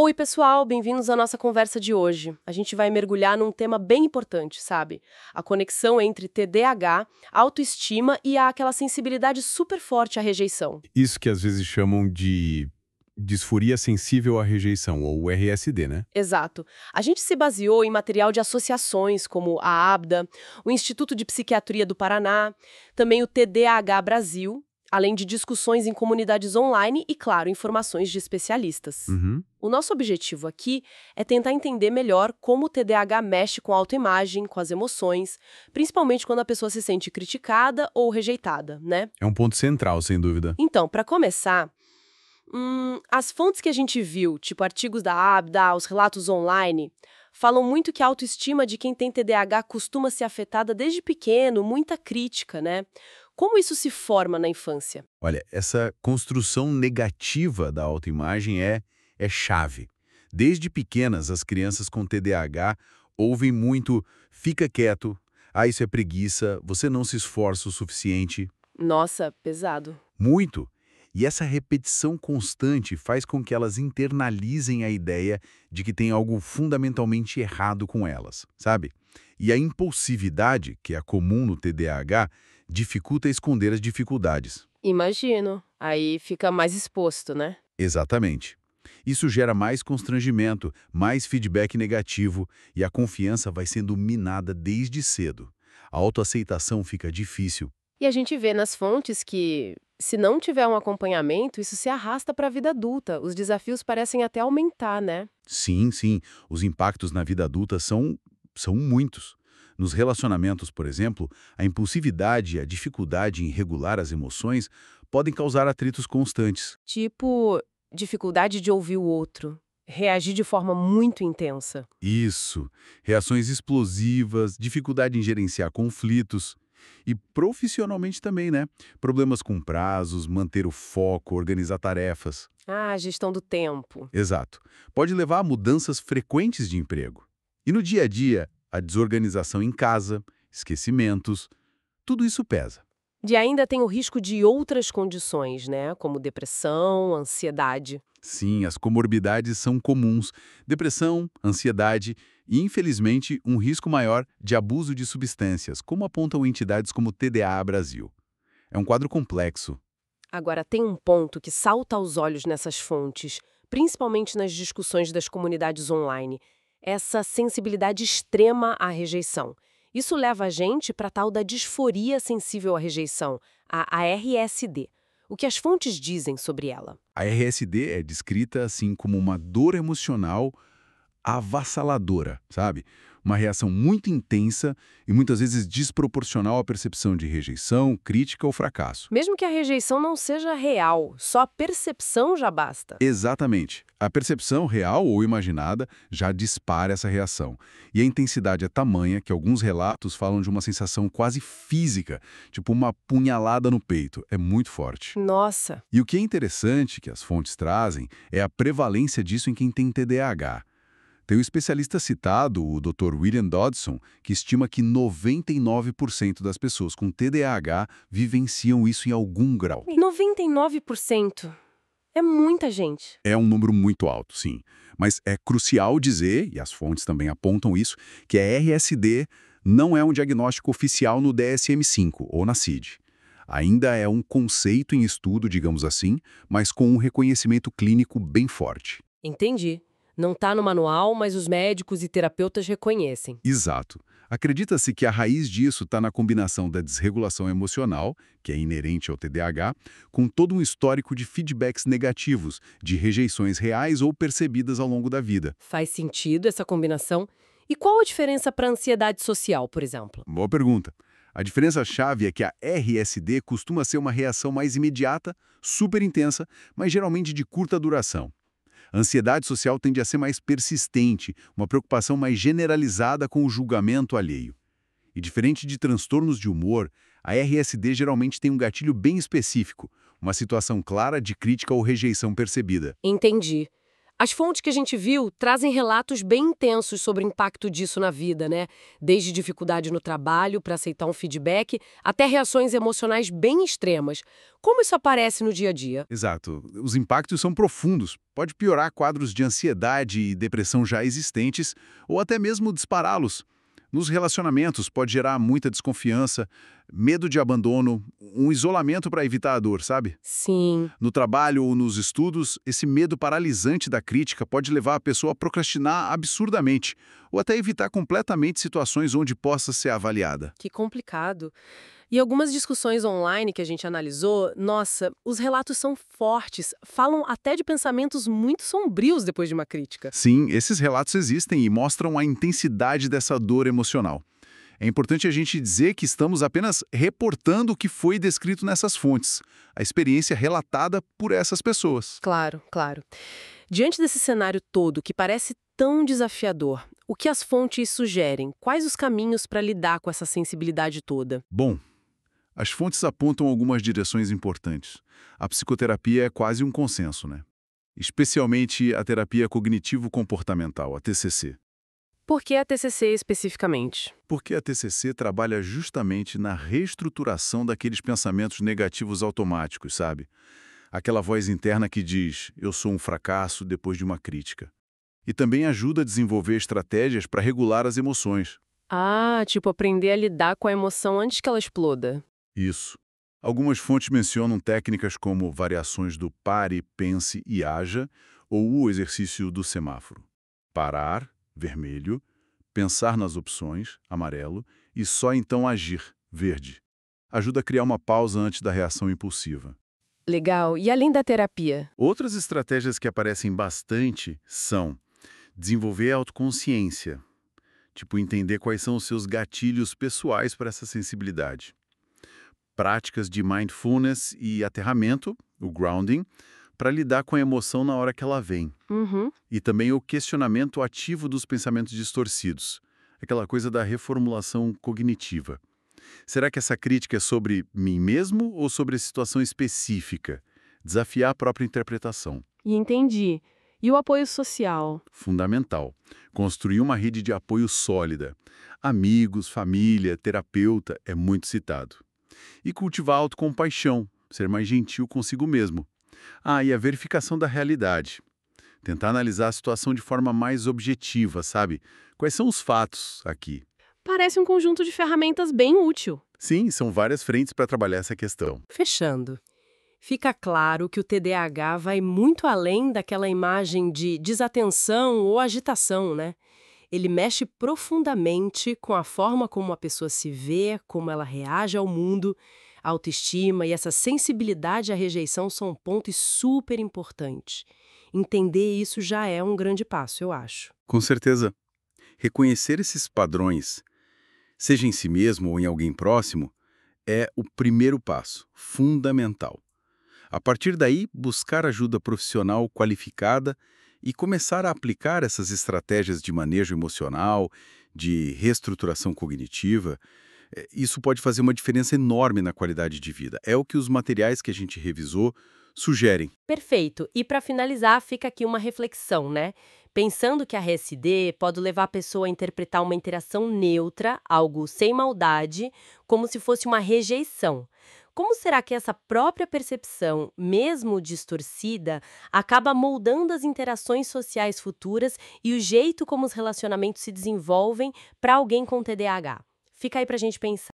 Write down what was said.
Oi, pessoal, bem-vindos à nossa conversa de hoje. A gente vai mergulhar num tema bem importante, sabe? A conexão entre TDAH, autoestima e aquela sensibilidade super forte à rejeição. Isso que às vezes chamam de disforia sensível à rejeição, ou RSD, né? Exato. A gente se baseou em material de associações como a ABDA, o Instituto de Psiquiatria do Paraná, também o TDAH Brasil, além de discussões em comunidades online e, claro, informações de especialistas. Uhum. O nosso objetivo aqui é tentar entender melhor como o TDAH mexe com a autoimagem, com as emoções, principalmente quando a pessoa se sente criticada ou rejeitada, né? É um ponto central, sem dúvida. Então, para começar, as fontes que a gente viu, tipo artigos da ABDA, os relatos online, falam muito que a autoestima de quem tem TDAH costuma ser afetada desde pequeno, muita crítica, né? Como isso se forma na infância? Olha, essa construção negativa da autoimagem é chave. Desde pequenas, as crianças com TDAH ouvem muito "fica quieto", "ah, isso é preguiça", "você não se esforça o suficiente". Nossa, pesado. Muito. E essa repetição constante faz com que elas internalizem a ideia de que tem algo fundamentalmente errado com elas, sabe? E a impulsividade, que é comum no TDAH, dificulta esconder as dificuldades. Imagino. Aí fica mais exposto, né? Exatamente. Isso gera mais constrangimento, mais feedback negativo e a confiança vai sendo minada desde cedo. A autoaceitação fica difícil. E a gente vê nas fontes que, se não tiver um acompanhamento, isso se arrasta para a vida adulta. Os desafios parecem até aumentar, né? Sim, sim, os impactos na vida adulta são muitos. Nos relacionamentos, por exemplo, a impulsividade e a dificuldade em regular as emoções podem causar atritos constantes. Tipo, dificuldade de ouvir o outro, reagir de forma muito intensa. Isso, reações explosivas, dificuldade em gerenciar conflitos. E profissionalmente também, né? Problemas com prazos, manter o foco, organizar tarefas. Ah, gestão do tempo. Exato. Pode levar a mudanças frequentes de emprego. E no dia a dia, a desorganização em casa, esquecimentos, tudo isso pesa. E ainda tem o risco de outras condições, né? Como depressão, ansiedade. Sim, as comorbidades são comuns. Depressão, ansiedade e, infelizmente, um risco maior de abuso de substâncias, como apontam entidades como o TDA Brasil. É um quadro complexo. Agora, tem um ponto que salta aos olhos nessas fontes, principalmente nas discussões das comunidades online: essa sensibilidade extrema à rejeição. Isso leva a gente para a tal da disforia sensível à rejeição, a ARSD. O que as fontes dizem sobre ela? A RSD é descrita assim como uma dor emocional avassaladora, sabe? Uma reação muito intensa e muitas vezes desproporcional à percepção de rejeição, crítica ou fracasso. Mesmo que a rejeição não seja real, só a percepção já basta. Exatamente. A percepção real ou imaginada já dispara essa reação. E a intensidade é tamanha que alguns relatos falam de uma sensação quase física, tipo uma punhalada no peito. É muito forte. Nossa, E o que é interessante que as fontes trazem é a prevalência disso em quem tem TDAH. Tem um especialista citado, o Dr. William Dodson, que estima que 99% das pessoas com TDAH vivenciam isso em algum grau. 99%. É muita gente. É um número muito alto, sim. Mas é crucial dizer, e as fontes também apontam isso, que a RSD não é um diagnóstico oficial no DSM-5 ou na CID. Ainda é um conceito em estudo, digamos assim, mas com um reconhecimento clínico bem forte. Entendi. Não está no manual, mas os médicos e terapeutas reconhecem. Exato. Acredita-se que a raiz disso está na combinação da desregulação emocional, que é inerente ao TDAH, com todo um histórico de feedbacks negativos, de rejeições reais ou percebidas ao longo da vida. Faz sentido essa combinação? E qual a diferença para a ansiedade social, por exemplo? Boa pergunta. A diferença-chave é que a RSD costuma ser uma reação mais imediata, super intensa, mas geralmente de curta duração. A ansiedade social tende a ser mais persistente, uma preocupação mais generalizada com o julgamento alheio. E diferente de transtornos de humor, a RSD geralmente tem um gatilho bem específico, uma situação clara de crítica ou rejeição percebida. Entendi. As fontes que a gente viu trazem relatos bem intensos sobre o impacto disso na vida, né? Desde dificuldade no trabalho para aceitar um feedback, até reações emocionais bem extremas. Como isso aparece no dia a dia? Exato. Os impactos são profundos. Pode piorar quadros de ansiedade e depressão já existentes, ou até mesmo dispará-los. Nos relacionamentos, pode gerar muita desconfiança, medo de abandono, um isolamento para evitar a dor, sabe? Sim. No trabalho ou nos estudos, esse medo paralisante da crítica pode levar a pessoa a procrastinar absurdamente, ou até evitar completamente situações onde possa ser avaliada. Que complicado. E algumas discussões online que a gente analisou, nossa, os relatos são fortes, falam até de pensamentos muito sombrios depois de uma crítica. Sim, esses relatos existem e mostram a intensidade dessa dor emocional. É importante a gente dizer que estamos apenas reportando o que foi descrito nessas fontes, a experiência relatada por essas pessoas. Claro, claro. Diante desse cenário todo que parece tão desafiador, o que as fontes sugerem? Quais os caminhos para lidar com essa sensibilidade toda? Bom, as fontes apontam algumas direções importantes. A psicoterapia é quase um consenso, né? Especialmente a terapia cognitivo-comportamental, a TCC. Por que a TCC especificamente? Porque a TCC trabalha justamente na reestruturação daqueles pensamentos negativos automáticos, sabe? Aquela voz interna que diz, eu sou um fracasso depois de uma crítica. E também ajuda a desenvolver estratégias para regular as emoções. Ah, tipo aprender a lidar com a emoção antes que ela exploda. Isso. Algumas fontes mencionam técnicas como variações do pare, pense e haja, ou o exercício do semáforo. Parar, vermelho, pensar nas opções, amarelo, e só então agir, verde. Ajuda a criar uma pausa antes da reação impulsiva. Legal. E além da terapia? Outras estratégias que aparecem bastante são desenvolver a autoconsciência, tipo entender quais são os seus gatilhos pessoais para essa sensibilidade. Práticas de mindfulness e aterramento, o grounding, para lidar com a emoção na hora que ela vem. Uhum. E também o questionamento ativo dos pensamentos distorcidos, aquela coisa da reformulação cognitiva. Será que essa crítica é sobre mim mesmo ou sobre a situação específica? Desafiar a própria interpretação. E entendi. E o apoio social? Fundamental. Construir uma rede de apoio sólida. Amigos, família, terapeuta é muito citado. E cultivar a autocompaixão, ser mais gentil consigo mesmo. Ah, e a verificação da realidade. Tentar analisar a situação de forma mais objetiva, sabe? Quais são os fatos aqui? Parece um conjunto de ferramentas bem útil. Sim, são várias frentes para trabalhar essa questão. Fechando. Fica claro que o TDAH vai muito além daquela imagem de desatenção ou agitação, né? Ele mexe profundamente com a forma como a pessoa se vê, como ela reage ao mundo. A autoestima e essa sensibilidade à rejeição são pontos super importantes. Entender isso já é um grande passo, eu acho. Com certeza. Reconhecer esses padrões, seja em si mesmo ou em alguém próximo, é o primeiro passo, fundamental. A partir daí, buscar ajuda profissional qualificada e começar a aplicar essas estratégias de manejo emocional, de reestruturação cognitiva, isso pode fazer uma diferença enorme na qualidade de vida. É o que os materiais que a gente revisou sugerem. Perfeito. E para finalizar, fica aqui uma reflexão, né? Pensando que a RSD pode levar a pessoa a interpretar uma interação neutra, algo sem maldade, como se fosse uma rejeição. Como será que essa própria percepção, mesmo distorcida, acaba moldando as interações sociais futuras e o jeito como os relacionamentos se desenvolvem para alguém com TDAH? Fica aí para a gente pensar.